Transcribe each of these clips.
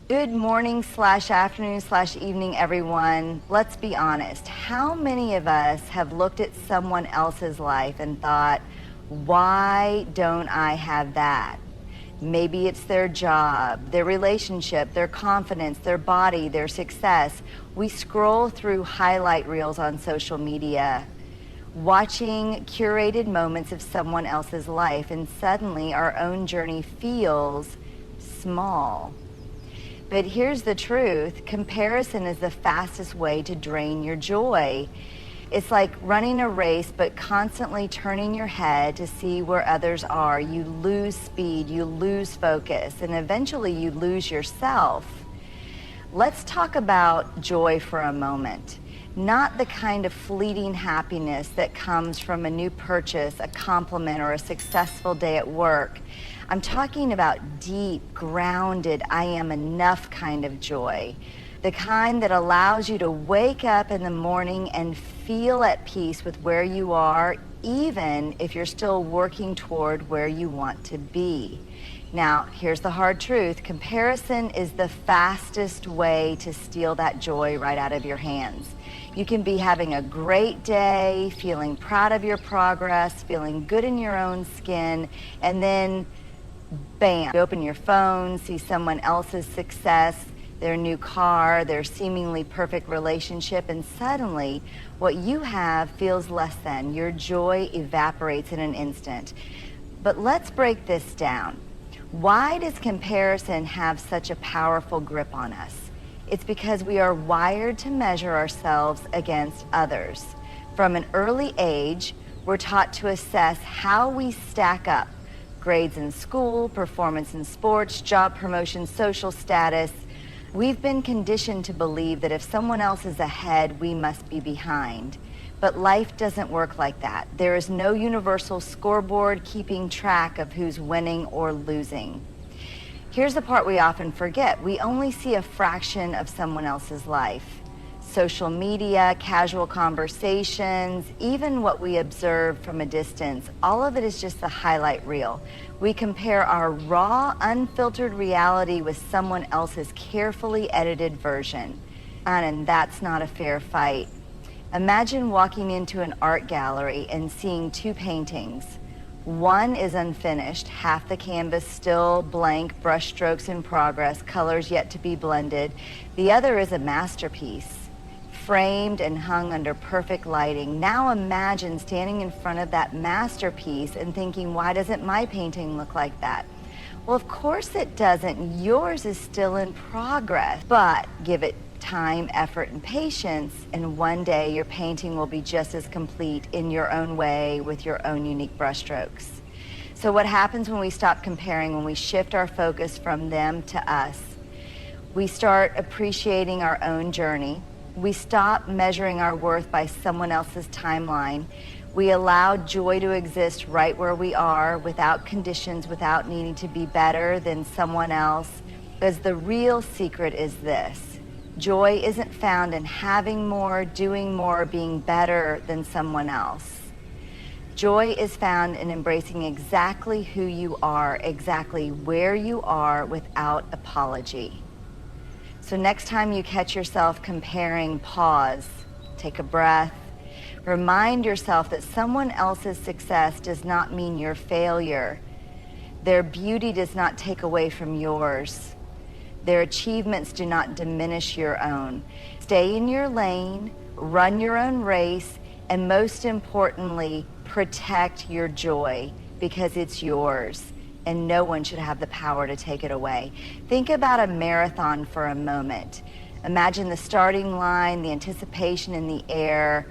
Good morning slash afternoon slash evening, everyone. Let's be honest. How many of us have looked at someone else's life and thought, why don't I have that? Maybe it's their job, their relationship, their confidence, their body, their success. We scroll through highlight reels on social media, watching curated moments of someone else's life, and suddenly our own journey feels small. But here's the truth. Comparison is the fastest way to drain your joy. It's like running a race, but constantly turning your head to see where others are. You lose speed, you lose focus, and eventually you lose yourself. Let's talk about joy for a moment. Not the kind of fleeting happiness that comes from a new purchase, a compliment, or a successful day at work. I'm talking about deep, grounded, I am enough kind of joy. The kind that allows you to wake up in the morning and feel at peace with where you are, even if you're still working toward where you want to be. Now, here's the hard truth. Comparison is the fastest way to steal that joy right out of your hands. You can be having a great day, feeling proud of your progress, feeling good in your own skin, and then bam, you open your phone, see someone else's success, their new car, their seemingly perfect relationship, and suddenly what you have feels less than. Your joy evaporates in an instant. But let's break this down. Why does comparison have such a powerful grip on us? It's because we are wired to measure ourselves against others. From an early age, we're taught to assess how we stack up. Grades in school, performance in sports, job promotion, social status. We've been conditioned to believe that if someone else is ahead, we must be behind. But life doesn't work like that. There is no universal scoreboard keeping track of who's winning or losing. Here's the part we often forget. We only see a fraction of someone else's life. Social media, casual conversations, even what we observe from a distance, all of it is just the highlight reel. We compare our raw, unfiltered reality with someone else's carefully edited version. And that's not a fair fight. Imagine walking into an art gallery and seeing two paintings. One is unfinished, half the canvas still blank, brush strokes in progress, colors yet to be blended. The other is a masterpiece, framed and hung under perfect lighting. Now imagine standing in front of that masterpiece and thinking, why doesn't my painting look like that? Well, of course it doesn't. Yours is still in progress, but give it time, effort, and patience, and one day your painting will be just as complete in your own way with your own unique brushstrokes. So what happens when we stop comparing, when we shift our focus from them to us? We start appreciating our own journey. We stop measuring our worth by someone else's timeline. We allow joy to exist right where we are, without conditions, without needing to be better than someone else. Because the real secret is this. Joy isn't found in having more, doing more, being better than someone else. Joy is found in embracing exactly who you are, exactly where you are, without apology. So next time you catch yourself comparing, pause, take a breath. Remind yourself that someone else's success does not mean your failure. Their beauty does not take away from yours. Their achievements do not diminish your own. Stay in your lane, run your own race, and most importantly, protect your joy, because it's yours and no one should have the power to take it away. Think about a marathon for a moment. Imagine the starting line, the anticipation in the air,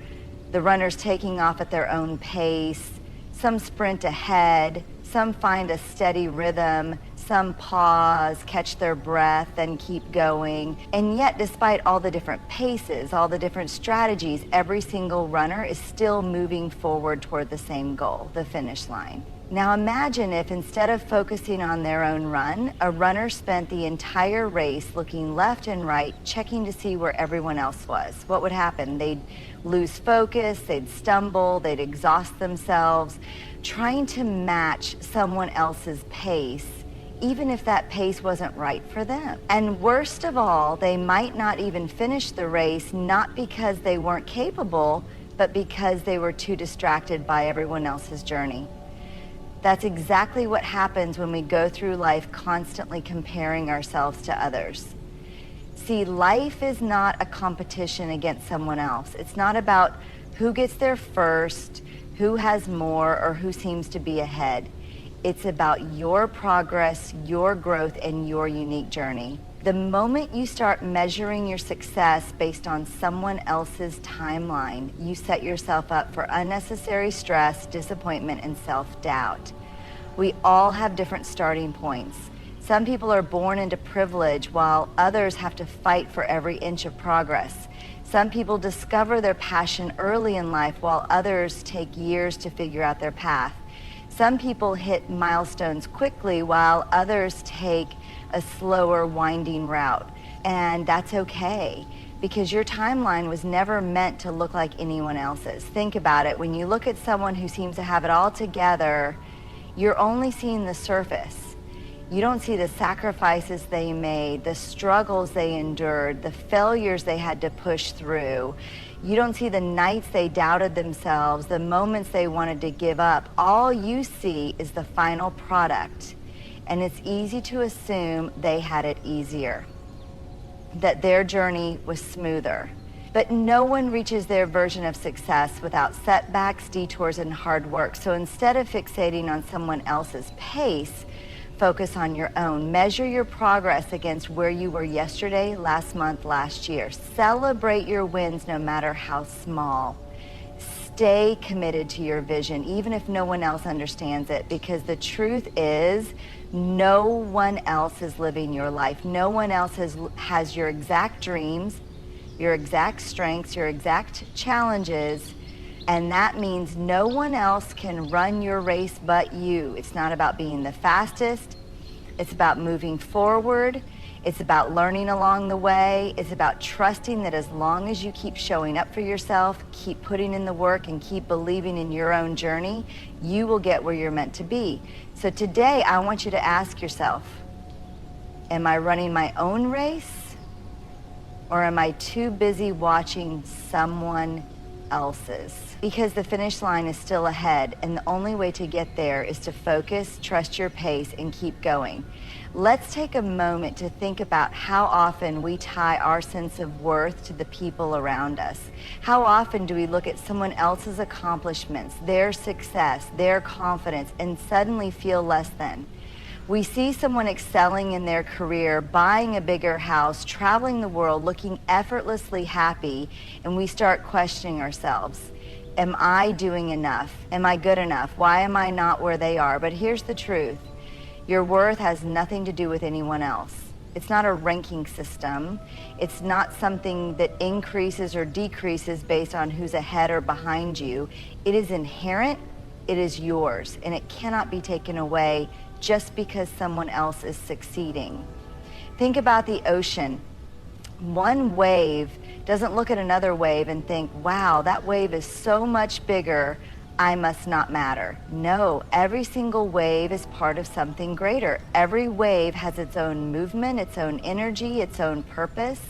the runners taking off at their own pace. Some sprint ahead, some find a steady rhythm, some pause, catch their breath, then keep going. And yet, despite all the different paces, all the different strategies, every single runner is still moving forward toward the same goal, the finish line. Now imagine if, instead of focusing on their own run, a runner spent the entire race looking left and right, checking to see where everyone else was. What would happen? They'd lose focus, they'd stumble, they'd exhaust themselves, trying to match someone else's pace, even if that pace wasn't right for them. And worst of all, they might not even finish the race, not because they weren't capable, but because they were too distracted by everyone else's journey. That's exactly what happens when we go through life constantly comparing ourselves to others. See, life is not a competition against someone else. It's not about who gets there first, who has more, or who seems to be ahead. It's about your progress, your growth, and your unique journey. The moment you start measuring your success based on someone else's timeline, you set yourself up for unnecessary stress, disappointment, and self-doubt. We all have different starting points. Some people are born into privilege while others have to fight for every inch of progress. Some people discover their passion early in life while others take years to figure out their path. Some people hit milestones quickly while others take a slower, winding route. And that's okay, because your timeline was never meant to look like anyone else's. Think about it. When you look at someone who seems to have it all together, you're only seeing the surface. You don't see the sacrifices they made, the struggles they endured, the failures they had to push through. You don't see the nights they doubted themselves, the moments they wanted to give up. All you see is the final product. And it's easy to assume they had it easier, that their journey was smoother. But no one reaches their version of success without setbacks, detours, and hard work. So instead of fixating on someone else's pace, focus on your own. Measure your progress against where you were yesterday, last month, last year. Celebrate your wins no matter how small. Stay committed to your vision, even if no one else understands it, because the truth is, no one else is living your life. No one else has your exact dreams, your exact strengths, your exact challenges. And that means no one else can run your race but you. It's not about being the fastest. It's about moving forward. It's about learning along the way. It's about trusting that as long as you keep showing up for yourself, keep putting in the work, and keep believing in your own journey, you will get where you're meant to be. So today, I want you to ask yourself, am I running my own race, or am I too busy watching someone else's? Because the finish line is still ahead, and the only way to get there is to focus, trust your pace, and keep going. Let's take a moment to think about how often we tie our sense of worth to the people around us. How often do we look at someone else's accomplishments, their success, their confidence, and suddenly feel less than? We see someone excelling in their career, buying a bigger house, traveling the world, looking effortlessly happy, and we start questioning ourselves. Am I doing enough? Am I good enough? Why am I not where they are? But here's the truth. Your worth has nothing to do with anyone else. It's not a ranking system. It's not something that increases or decreases based on who's ahead or behind you. It is inherent, it is yours, and it cannot be taken away just because someone else is succeeding. Think about the ocean. One wave doesn't look at another wave and think, wow, that wave is so much bigger, I must not matter. No, every single wave is part of something greater. Every wave has its own movement, its own energy, its own purpose.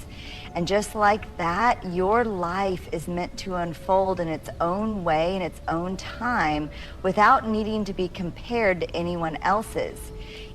And just like that, your life is meant to unfold in its own way, in its own time, without needing to be compared to anyone else's.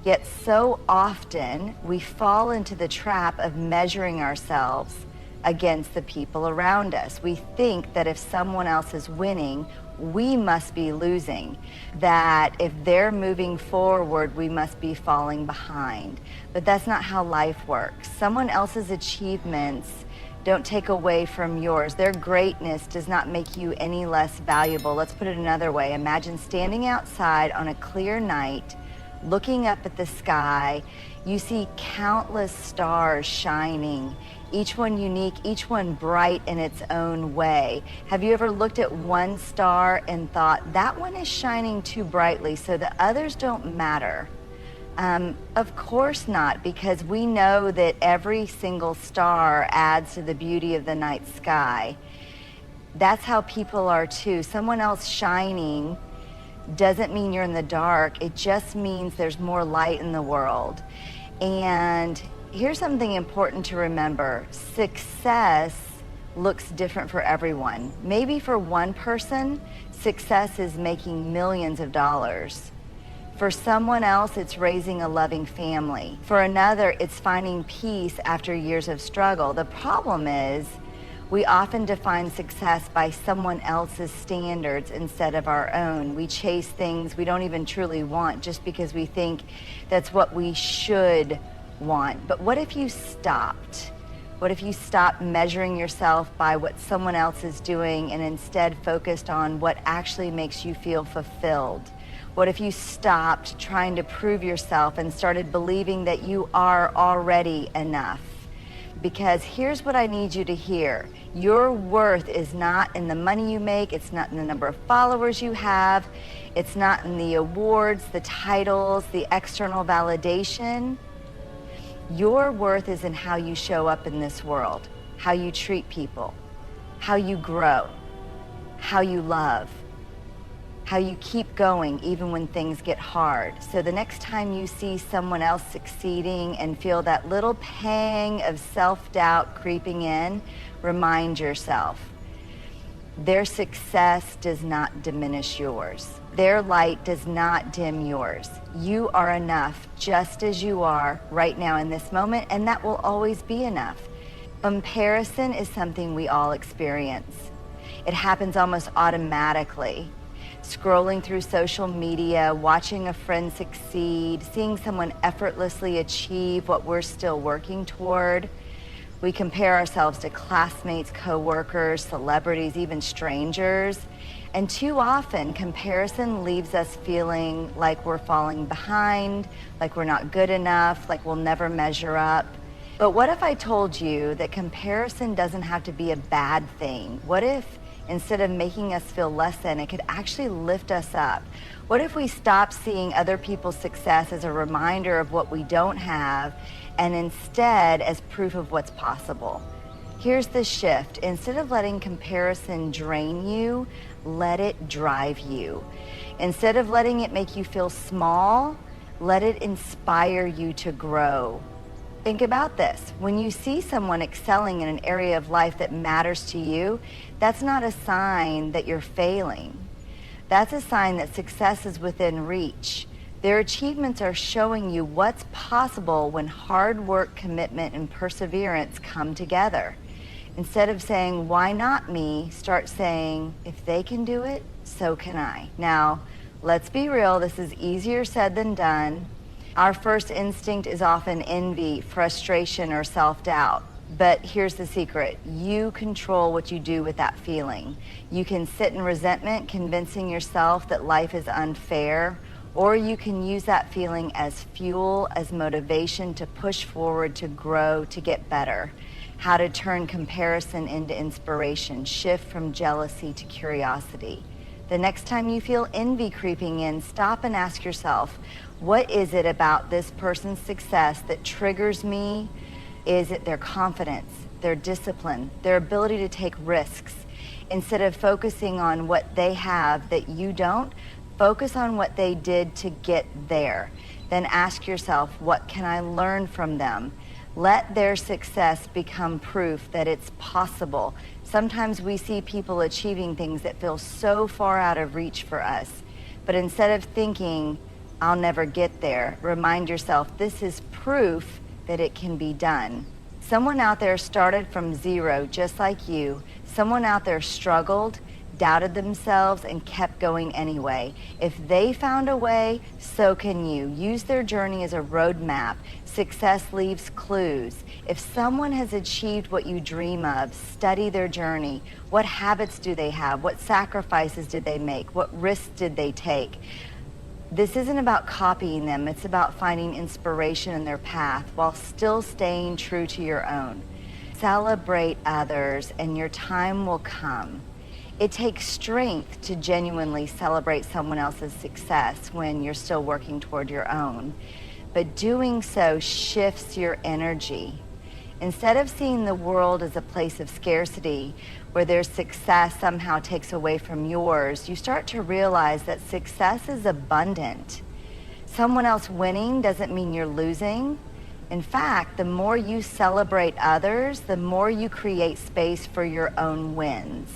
Yet so often, we fall into the trap of measuring ourselves against the people around us. We think that if someone else is winning, we must be losing, that if they're moving forward, we must be falling behind. But that's not how life works. Someone else's achievements don't take away from yours. Their greatness does not make you any less valuable. Let's put it another way. Imagine standing outside on a clear night, looking up at the sky. You see countless stars shining, each one unique, each one bright in its own way. Have you ever looked at one star and thought, that one is shining too brightly, so the others don't matter? Of course not, because we know that every single star adds to the beauty of the night sky. That's how people are too. Someone else shining doesn't mean you're in the dark. It just means there's more light in the world. And here's something important to remember. Success looks different for everyone. Maybe for one person, success is making millions of dollars. For someone else, it's raising a loving family. For another, it's finding peace after years of struggle. The problem is, we often define success by someone else's standards instead of our own. We chase things we don't even truly want just because we think that's what we should want. But what if you stopped? What if you stopped measuring yourself by what someone else is doing and instead focused on what actually makes you feel fulfilled? What if you stopped trying to prove yourself and started believing that you are already enough? Because here's what I need you to hear. Your worth is not in the money you make. It's not in the number of followers you have. It's not in the awards, the titles, the external validation. Your worth is in how you show up in this world, how you treat people, how you grow, how you love, how you keep going even when things get hard. So the next time you see someone else succeeding and feel that little pang of self-doubt creeping in, remind yourself, their success does not diminish yours. Their light does not dim yours. You are enough just as you are right now in this moment, and that will always be enough. Comparison is something we all experience. It happens almost automatically. Scrolling through social media, watching a friend succeed, seeing someone effortlessly achieve what we're still working toward. We compare ourselves to classmates, coworkers, celebrities, even strangers. And too often, comparison leaves us feeling like we're falling behind, like we're not good enough, like we'll never measure up. But what if I told you that comparison doesn't have to be a bad thing? What if instead of making us feel less than, it could actually lift us up? What if we stop seeing other people's success as a reminder of what we don't have and instead as proof of what's possible? Here's the shift. Instead of letting comparison drain you, let it drive you. Instead of letting it make you feel small, let it inspire you to grow. Think about this. When you see someone excelling in an area of life that matters to you, that's not a sign that you're failing. That's a sign that success is within reach. Their achievements are showing you what's possible when hard work, commitment, and perseverance come together. Instead of saying, why not me, start saying, if they can do it, so can I. Now, let's be real, this is easier said than done. Our first instinct is often envy, frustration, or self-doubt. But here's the secret. You control what you do with that feeling. You can sit in resentment, convincing yourself that life is unfair, or you can use that feeling as fuel, as motivation to push forward, to grow, to get better. How to turn comparison into inspiration, shift from jealousy to curiosity. The next time you feel envy creeping in, stop and ask yourself, what is it about this person's success that triggers me? Is it their confidence, their discipline, their ability to take risks? Instead of focusing on what they have that you don't, focus on what they did to get there. Then ask yourself, what can I learn from them? Let their success become proof that it's possible. Sometimes we see people achieving things that feel so far out of reach for us. But instead of thinking, I'll never get there, remind yourself, this is proof that it can be done. Someone out there started from zero, just like you. Someone out there struggled, doubted themselves, and kept going anyway. If they found a way, so can you. Use their journey as a roadmap. Success leaves clues. If someone has achieved what you dream of, study their journey. What habits do they have? What sacrifices did they make? What risks did they take? This isn't about copying them. It's about finding inspiration in their path while still staying true to your own. Celebrate others, and your time will come. It takes strength to genuinely celebrate someone else's success when you're still working toward your own. But doing so shifts your energy. Instead of seeing the world as a place of scarcity, where their success somehow takes away from yours, you start to realize that success is abundant. Someone else winning doesn't mean you're losing. In fact, the more you celebrate others, the more you create space for your own wins.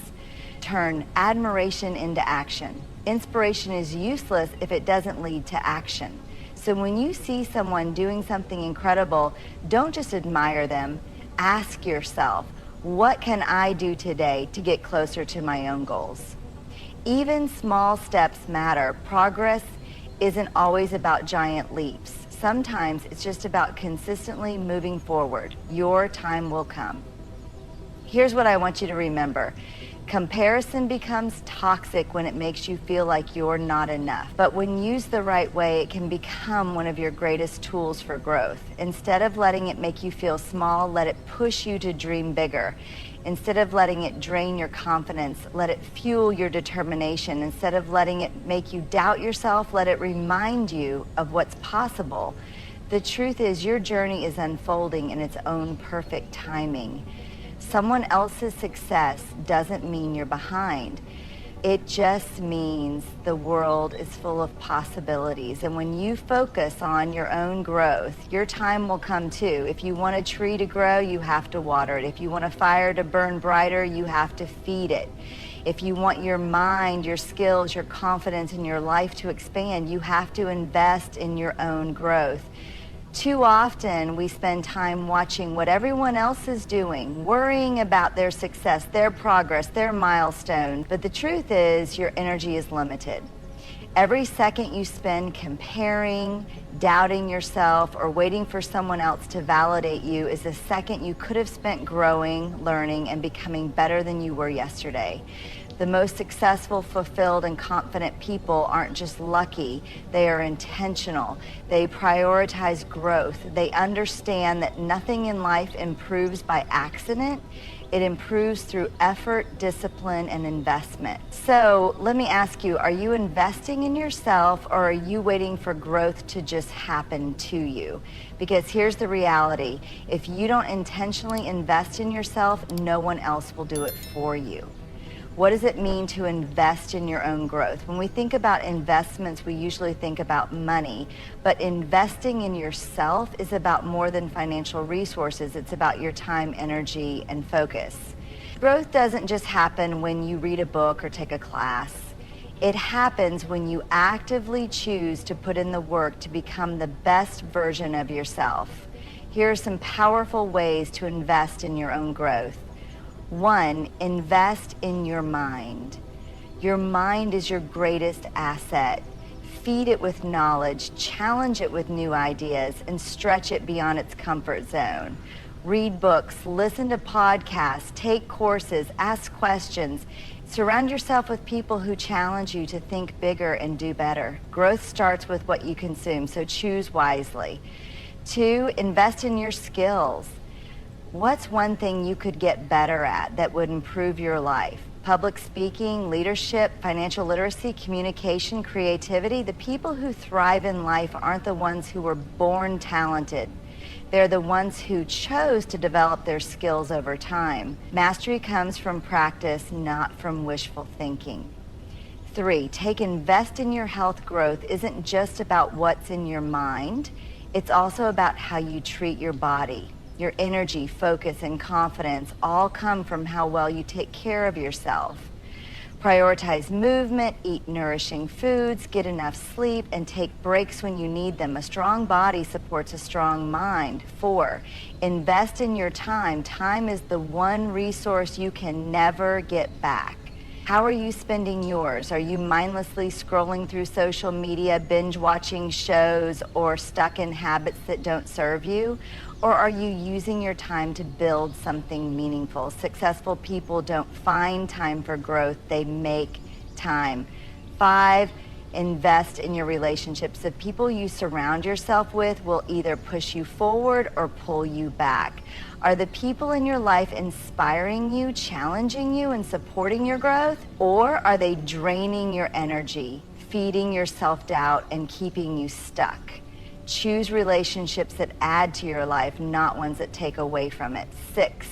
Turn admiration into action. Inspiration is useless if it doesn't lead to action. So when you see someone doing something incredible, don't just admire them. Ask yourself, what can I do today to get closer to my own goals? Even small steps matter. Progress isn't always about giant leaps. Sometimes it's just about consistently moving forward. Your time will come. Here's what I want you to remember. Comparison becomes toxic when it makes you feel like you're not enough. But when used the right way, it can become one of your greatest tools for growth. Instead of letting it make you feel small, let it push you to dream bigger. Instead of letting it drain your confidence, let it fuel your determination. Instead of letting it make you doubt yourself, let it remind you of what's possible. The truth is, your journey is unfolding in its own perfect timing. Someone else's success doesn't mean you're behind. It just means the world is full of possibilities. And when you focus on your own growth, your time will come too. If you want a tree to grow, you have to water it. If you want a fire to burn brighter, you have to feed it. If you want your mind, your skills, your confidence, and your life to expand, you have to invest in your own growth. Too often, we spend time watching what everyone else is doing, worrying about their success, their progress, their milestones. But the truth is, your energy is limited. Every second you spend comparing, doubting yourself, or waiting for someone else to validate you is a second you could have spent growing, learning, and becoming better than you were yesterday. The most successful, fulfilled, and confident people aren't just lucky, they are intentional. They prioritize growth. They understand that nothing in life improves by accident. It improves through effort, discipline, and investment. So let me ask you, are you investing in yourself, or are you waiting for growth to just happen to you? Because here's the reality. If you don't intentionally invest in yourself, no one else will do it for you. What does it mean to invest in your own growth? When we think about investments, we usually think about money, but investing in yourself is about more than financial resources. It's about your time, energy, and focus. Growth doesn't just happen when you read a book or take a class. It happens when you actively choose to put in the work to become the best version of yourself. Here are some powerful ways to invest in your own growth. 1, invest in your mind. Your mind is your greatest asset. Feed it with knowledge, challenge it with new ideas, and stretch it beyond its comfort zone. Read books, listen to podcasts, take courses, ask questions. Surround yourself with people who challenge you to think bigger and do better. Growth starts with what you consume, so choose wisely. 2, invest in your skills. What's one thing you could get better at that would improve your life? Public speaking, leadership, financial literacy, communication, creativity. The people who thrive in life aren't the ones who were born talented. They're the ones who chose to develop their skills over time. Mastery comes from practice, not from wishful thinking. 3, invest in your health. Growth isn't just about what's in your mind. It's also about how you treat your body. Your energy, focus, and confidence all come from how well you take care of yourself. Prioritize movement, eat nourishing foods, get enough sleep, and take breaks when you need them. A strong body supports a strong mind. 4, invest in your time. Time is the one resource you can never get back. How are you spending yours? Are you mindlessly scrolling through social media, binge watching shows, or stuck in habits that don't serve you? Or are you using your time to build something meaningful? Successful people don't find time for growth, they make time. 5, invest in your relationships. The people you surround yourself with will either push you forward or pull you back. Are the people in your life inspiring you, challenging you, and supporting your growth? Or are they draining your energy, feeding your self-doubt, and keeping you stuck? Choose relationships that add to your life, not ones that take away from it. 6,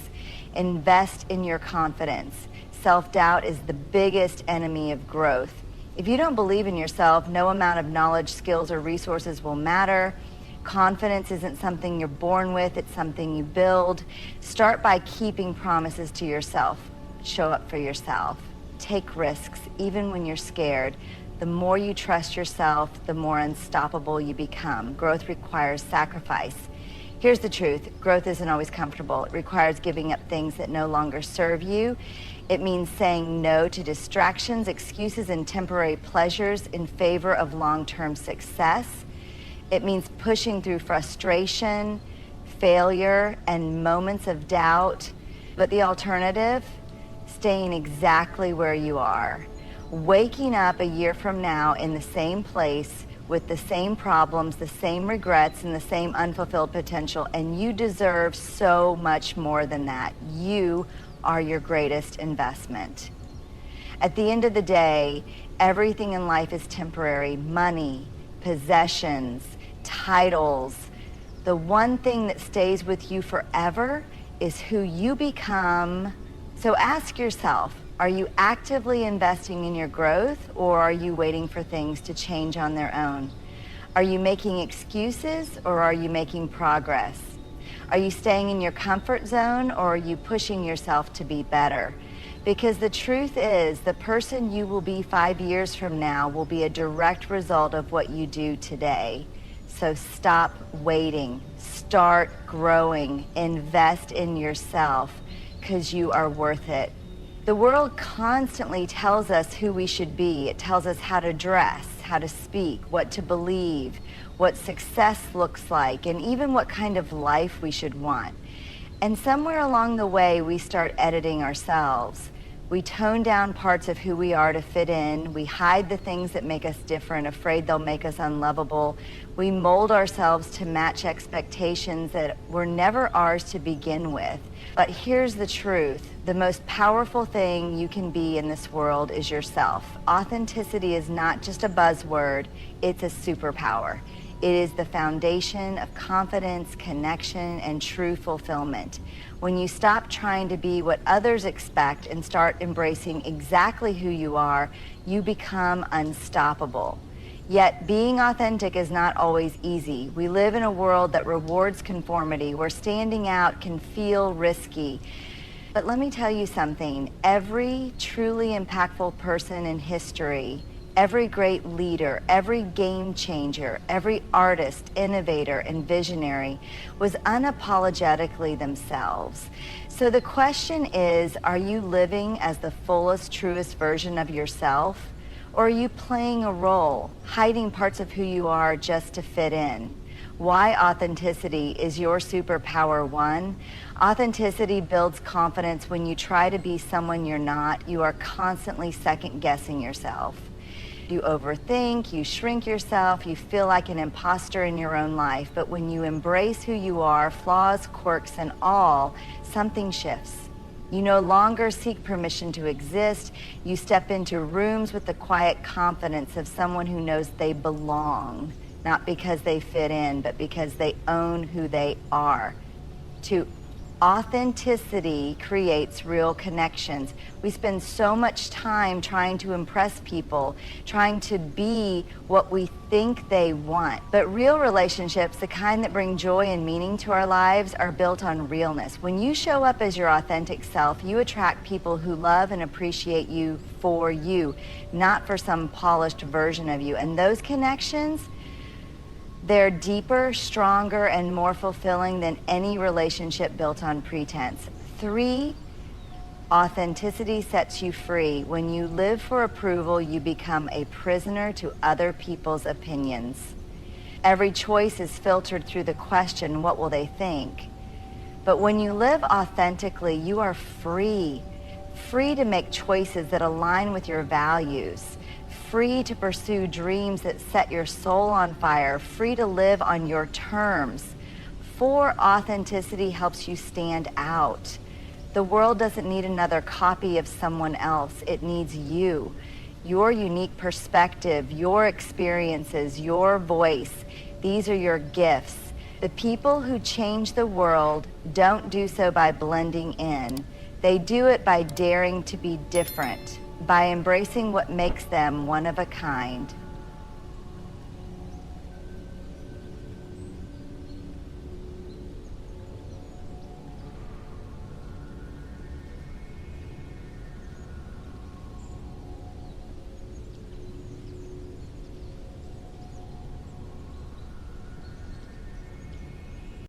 invest in your confidence. Self-doubt is the biggest enemy of growth. If you don't believe in yourself, no amount of knowledge, skills, or resources will matter. Confidence isn't something you're born with, it's something you build. Start by keeping promises to yourself. Show up for yourself. Take risks, even when you're scared. The more you trust yourself, the more unstoppable you become. Growth requires sacrifice. Here's the truth, growth isn't always comfortable. It requires giving up things that no longer serve you. It means saying no to distractions, excuses, and temporary pleasures in favor of long-term success. It means pushing through frustration, failure, and moments of doubt. But the alternative, staying exactly where you are. Waking up a year from now in the same place with the same problems, the same regrets, and the same unfulfilled potential, and you deserve so much more than that. You are your greatest investment. At the end of the day, everything in life is temporary. Money, possessions, titles. The one thing that stays with you forever is who you become. So ask yourself, are you actively investing in your growth, or are you waiting for things to change on their own? Are you making excuses, or are you making progress? Are you staying in your comfort zone, or are you pushing yourself to be better? Because the truth is, the person you will be 5 years from now will be a direct result of what you do today. So stop waiting, start growing, invest in yourself, because you are worth it. The world constantly tells us who we should be. It tells us how to dress, how to speak, what to believe, what success looks like, and even what kind of life we should want. And somewhere along the way, we start editing ourselves. We tone down parts of who we are to fit in. We hide the things that make us different, afraid they'll make us unlovable. We mold ourselves to match expectations that were never ours to begin with. But here's the truth. The most powerful thing you can be in this world is yourself. Authenticity is not just a buzzword, it's a superpower. It is the foundation of confidence, connection, and true fulfillment. When you stop trying to be what others expect and start embracing exactly who you are, you become unstoppable. Yet being authentic is not always easy. We live in a world that rewards conformity, where standing out can feel risky. But let me tell you something, every truly impactful person in history, every great leader, every game changer, every artist, innovator, and visionary was unapologetically themselves. So the question is, are you living as the fullest, truest version of yourself? Or are you playing a role, hiding parts of who you are just to fit in? Why authenticity is your superpower 1. Authenticity builds confidence. When you try to be someone you're not, you are constantly second-guessing yourself. You overthink, you shrink yourself, you feel like an imposter in your own life. But when you embrace who you are, flaws, quirks, and all, something shifts. You no longer seek permission to exist. You step into rooms with the quiet confidence of someone who knows they belong, not because they fit in, but because they own who they are. 2, authenticity creates real connections. We spend so much time trying to impress people, trying to be what we think they want. But real relationships, the kind that bring joy and meaning to our lives, are built on realness. When you show up as your authentic self, you attract people who love and appreciate you for you, not for some polished version of you. And those connections, they're deeper, stronger, and more fulfilling than any relationship built on pretense. 3, authenticity sets you free. When you live for approval, you become a prisoner to other people's opinions. Every choice is filtered through the question, what will they think? But when you live authentically, you are free. Free to make choices that align with your values. Free to pursue dreams that set your soul on fire, free to live on your terms. 4, authenticity helps you stand out. The world doesn't need another copy of someone else. It needs you. Your unique perspective, your experiences, your voice. These are your gifts. The people who change the world don't do so by blending in. They do it by daring to be different, by embracing what makes them one of a kind.